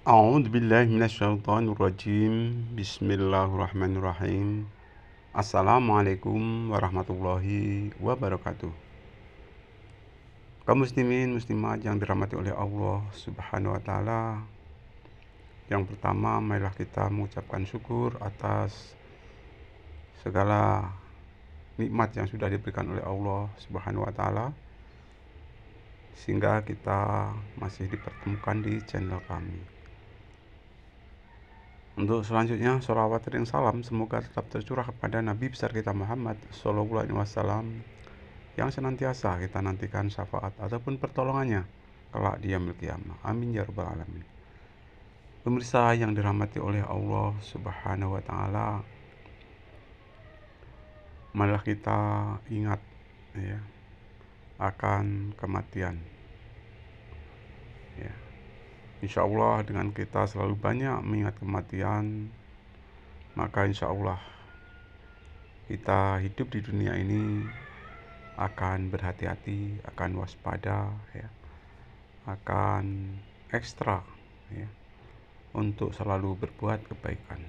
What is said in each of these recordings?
A'udzu billahi minasyaitonir rajim. Bismillahirrahmanirrahim. Assalamualaikum warahmatullahi wabarakatuh. Kaum muslimin muslimat yang dirahmati oleh Allah Subhanahu wa taala. Yang pertama, marilah kita mengucapkan syukur atas segala nikmat yang sudah diberikan oleh Allah Subhanahu wa taala sehingga kita masih dipertemukan di channel kami. Untuk selanjutnya, sholawat dan salam semoga tetap tercurah kepada Nabi besar kita Muhammad Sallallahu Alaihi Wasallam yang senantiasa kita nantikan syafaat ataupun pertolongannya kelak di yaumil qiyamah. Amin ya rabbal alamin. Pemirsa yang dirahmati oleh Allah Subhanahu wa taala, marilah kita ingat ya akan kematian. Ya. Insya Allah dengan kita selalu banyak mengingat kematian, maka insya Allah kita hidup di dunia ini akan berhati-hati, akan waspada, ya, akan ekstra, ya, untuk selalu berbuat kebaikan.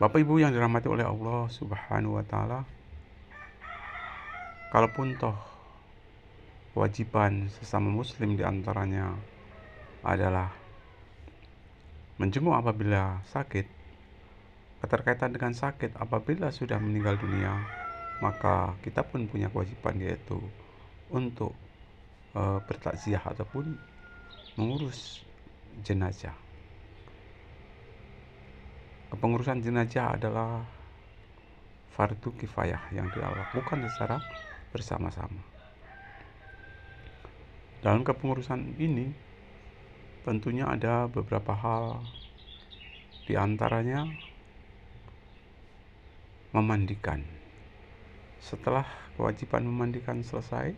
Bapak Ibu yang dirahmati oleh Allah Subhanahu wa taala, kalaupun toh kewajiban sesama muslim diantaranya adalah menjenguk apabila sakit, keterkaitan dengan sakit apabila sudah meninggal dunia, maka kita pun punya kewajiban yaitu untuk bertakziah ataupun mengurus jenazah. Kepengurusan jenazah adalah fardu kifayah yang dilakukan secara bersama-sama. Dalam kepengurusan ini tentunya ada beberapa hal, di antaranya memandikan. Setelah kewajiban memandikan selesai,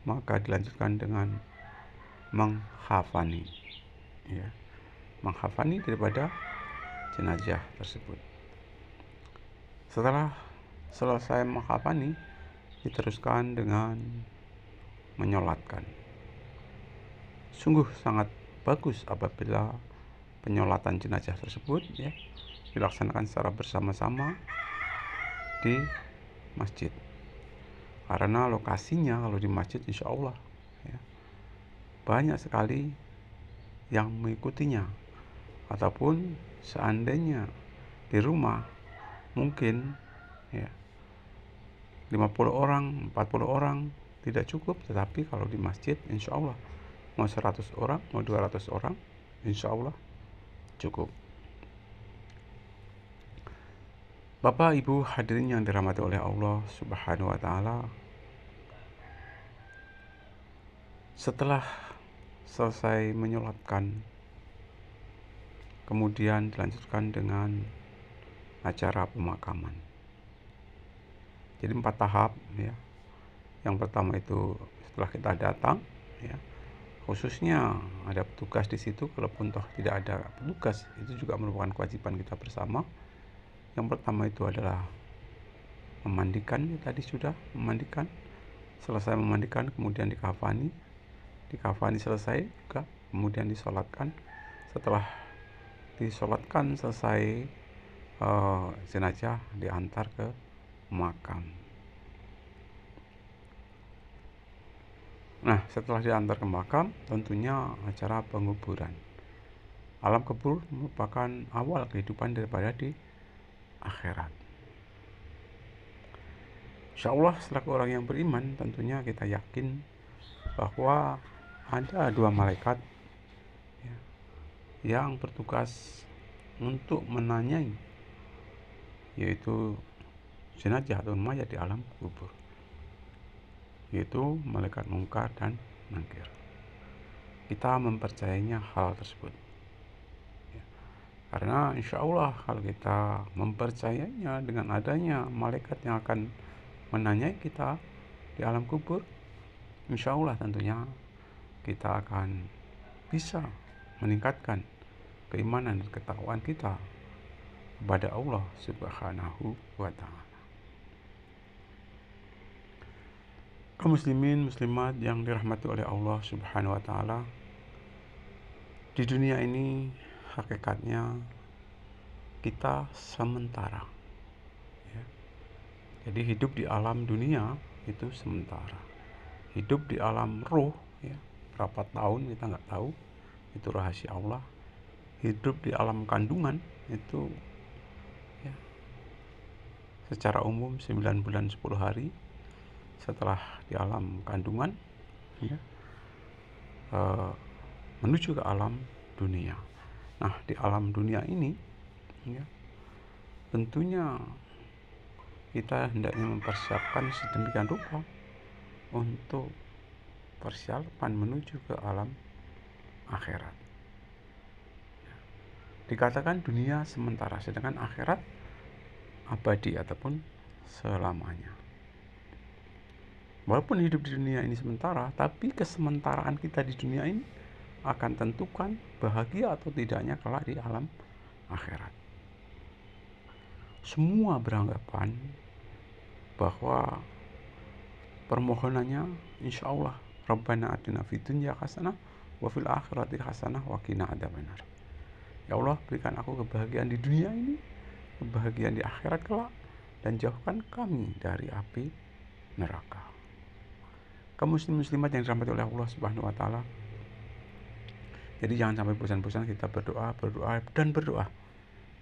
maka dilanjutkan dengan menghafani, ya, menghafani daripada jenazah tersebut. Setelah selesai menghafani, diteruskan dengan menyolatkan. Sungguh sangat bagus apabila penyolatan jenazah tersebut, ya, dilaksanakan secara bersama-sama di masjid. Karena lokasinya kalau di masjid insya Allah, ya, banyak sekali yang mengikutinya. Ataupun seandainya di rumah mungkin, ya, 50 orang, 40 orang tidak cukup, tetapi kalau di masjid insya Allah mau 100 orang, mau 200 orang insya Allah cukup. Bapak Ibu hadirin yang dirahmati oleh Allah Subhanahu wa taala, setelah selesai menyolatkan, kemudian dilanjutkan dengan acara pemakaman. Jadi 4 tahap, ya. Yang pertama itu setelah kita datang, ya, khususnya ada petugas di situ. Kalaupun toh tidak ada petugas, itu juga merupakan kewajiban kita bersama. Yang pertama itu adalah memandikan, ya, tadi sudah memandikan. Selesai memandikan kemudian dikafani selesai juga, kemudian disolatkan. Setelah disolatkan selesai, jenazah diantar ke makam. Nah, setelah diantar ke makam, tentunya acara penguburan. Alam kubur merupakan awal kehidupan daripada di akhirat. Insya Allah selaku orang yang beriman, tentunya kita yakin bahwa ada 2 malaikat, ya, yang bertugas untuk menanyai, yaitu jenazah atau mayat di alam kubur, yaitu malaikat mungkar dan nakir. Kita mempercayainya hal tersebut, ya. Karena insya Allah kalau kita mempercayainya dengan adanya malaikat yang akan menanyai kita di alam kubur, insya Allah tentunya kita akan bisa meningkatkan keimanan dan ketakwaan kita kepada Allah Subhanahu wa taala. Kaum muslimin muslimat yang dirahmati oleh Allah Subhanahu wa taala, Di dunia ini hakikatnya kita sementara, ya. Jadi hidup di alam dunia itu sementara. Hidup di alam roh, ya, berapa tahun kita nggak tahu, itu rahasia Allah. Hidup di alam kandungan itu, ya, secara umum 9 bulan 10 hari. Setelah di alam kandungan, ya, menuju ke alam dunia. Nah, di alam dunia ini, ya, tentunya kita hendaknya mempersiapkan sedemikian rupa untuk persiapan menuju ke alam akhirat. Dikatakan dunia sementara, sedangkan akhirat abadi ataupun selamanya. Walaupun hidup di dunia ini sementara, tapi kesementaraan kita di dunia ini akan tentukan bahagia atau tidaknya kelak di alam akhirat. Semua beranggapan bahwa permohonannya insya Allah Rabbana atina fid dunya hasanah wa fil akhirati hasanah wa qina adzabannar. Ya Allah, berikan aku kebahagiaan di dunia ini, kebahagiaan di akhirat kelak, dan jauhkan kami dari api neraka. Kaum muslimat yang dirahmati oleh Allah Subhanahu wa taala. Jadi jangan sampai bosan-bosan kita berdoa dan berdoa.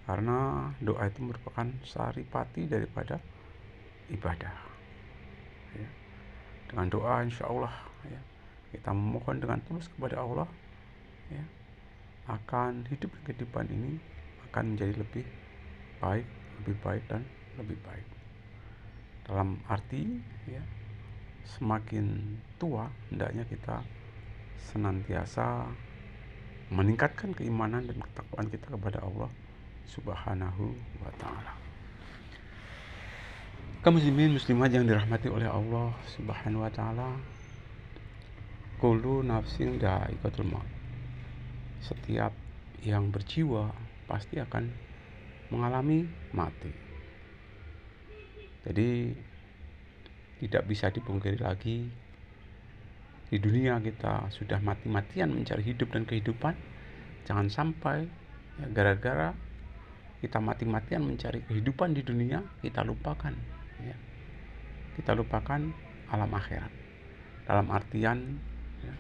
Karena doa itu merupakan saripati daripada ibadah. Ya. Dengan doa insya Allah, ya, kita memohon dengan tulus kepada Allah, ya, akan hidup kehidupan ini akan menjadi lebih baik dan lebih baik. Dalam arti, ya, semakin tua hendaknya kita senantiasa meningkatkan keimanan dan ketakwaan kita kepada Allah Subhanahu wa ta'ala. Kaum muslimin muslimat yang dirahmati oleh Allah Subhanahu wa ta'ala, kullu nafsin dha'iqatul maut. Setiap yang berjiwa pasti akan mengalami mati. Jadi tidak bisa dipungkiri lagi, di dunia kita sudah mati-matian mencari hidup dan kehidupan. Jangan sampai, ya, gara-gara kita mati-matian mencari kehidupan di dunia, kita lupakan, ya, kita lupakan alam akhirat. Dalam artian, ya,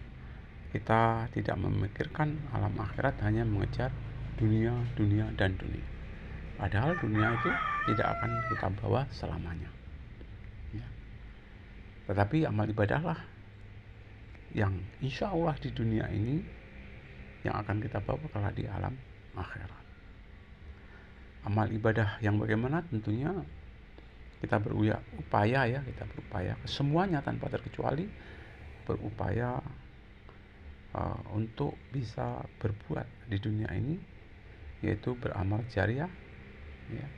kita tidak memikirkan alam akhirat, hanya mengejar dunia dan dunia. Padahal dunia itu tidak akan kita bawa selamanya, ya. Tetapi amal ibadahlah yang insya Allah di dunia ini yang akan kita bawa kelak di alam akhirat. Amal ibadah yang bagaimana? Tentunya kita berupaya, ya, kita berupaya semuanya tanpa terkecuali berupaya untuk bisa berbuat di dunia ini, yaitu beramal jariah, ya.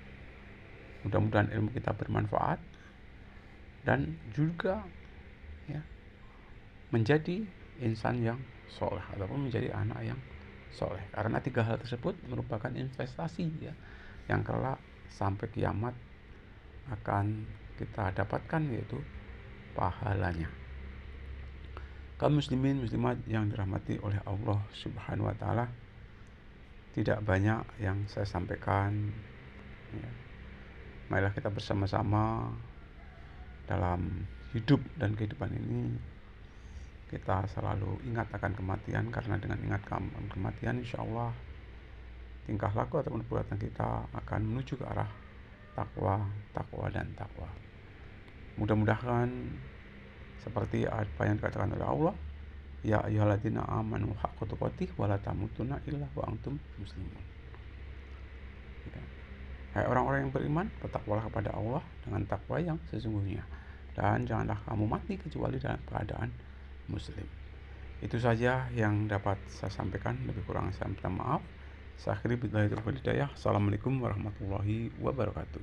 Mudah-mudahan ilmu kita bermanfaat dan juga, ya, menjadi insan yang soleh ataupun menjadi anak yang soleh. Karena 3 hal tersebut merupakan investasi, ya, yang kelak sampai kiamat akan kita dapatkan, yaitu pahalanya. Kaum muslimin muslimat yang dirahmati oleh Allah Subhanahu wa ta'ala, tidak banyak yang saya sampaikan, ya. Marilah kita bersama-sama dalam hidup dan kehidupan ini kita selalu ingat akan kematian, karena dengan ingat kematian insya Allah tingkah laku ataupun perbuatan kita akan menuju ke arah takwa dan takwa. Mudah-mudahan seperti apa yang dikatakan oleh Allah, ya ayyuhalladzina amanu haqqa tuqatih wa la tamutunna illa wa antum muslimun. Ya. Hai orang-orang yang beriman, bertakwalah kepada Allah dengan takwa yang sesungguhnya, dan janganlah kamu mati kecuali dalam keadaan muslim. Itu saja yang dapat saya sampaikan, lebih kurang saya minta maaf. Saya akhiri billahi taufiq wal hidayah. Assalamualaikum warahmatullahi wabarakatuh.